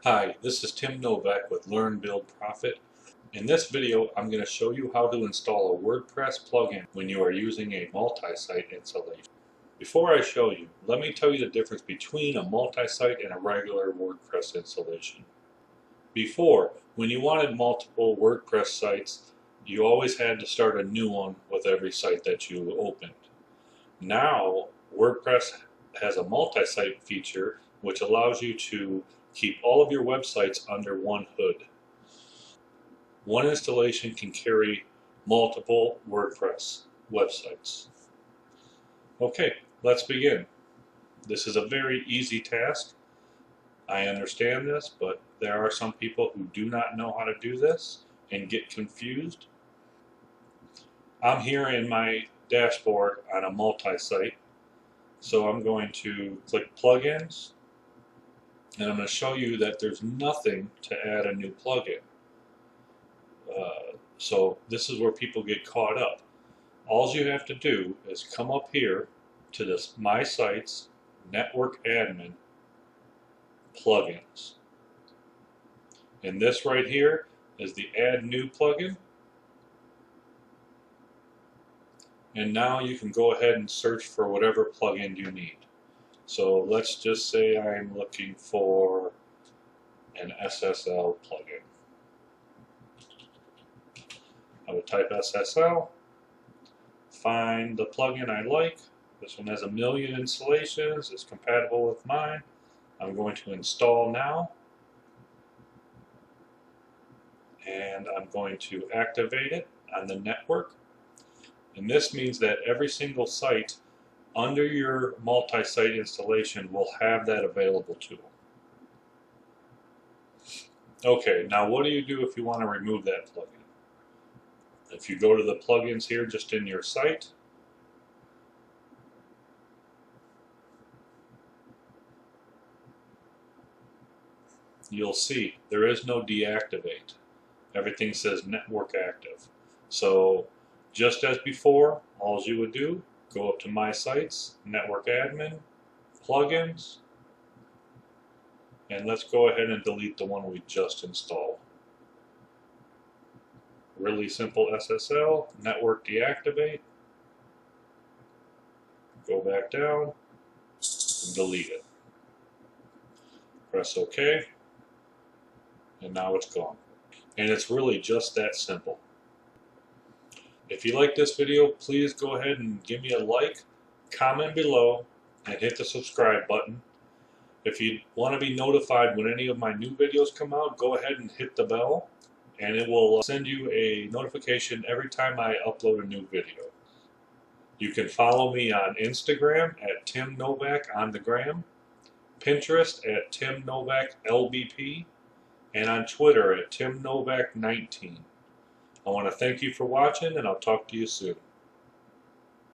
Hi, this is Tim Novak with Learn, Build, Profit. In this video, I'm going to show you how to install a WordPress plugin when you are using a multi-site installation. Before I show you, let me tell you the difference between a multi-site and a regular WordPress installation. Before, when you wanted multiple WordPress sites, you always had to start a new one with every site that you opened. Now, WordPress has a multi-site feature which allows you to keep all of your websites under one hood. One installation can carry multiple WordPress websites. Okay, let's begin. This is a very easy task. I understand this, but there are some people who do not know how to do this and get confused. I'm here in my dashboard on a multi-site, so I'm going to click Plugins, and I'm going to show you that there's nothing to add a new plugin. So this is where people get caught up. All you have to do is come up here to this My Sites Network Admin Plugins. And this right here is the Add New plugin. And now you can go ahead and search for whatever plugin you need. So let's just say I'm looking for an SSL plugin. I would type SSL, find the plugin I like. This one has 1 million installations, it's compatible with mine. I'm going to install now, and I'm going to activate it on the network. And this means that every single site under your multi-site installation will have that available to them. Okay, now what do you do if you want to remove that plugin? If you go to the plugins here just in your site, you'll see there is no deactivate. Everything says network active. So just as before, all you would do, go up to My Sites, Network Admin, Plugins, and let's go ahead and delete the one we just installed. Really simple SSL, network deactivate, go back down, and delete it. Press OK, and now it's gone. And it's really just that simple. If you like this video, please go ahead and give me a like, comment below, and hit the subscribe button. If you want to be notified when any of my new videos come out, go ahead and hit the bell, and it will send you a notification every time I upload a new video. You can follow me on Instagram at Tim Novak on the gram, Pinterest at Tim Novak LBP, and on Twitter at Tim Novak 19. I want to thank you for watching, and I'll talk to you soon.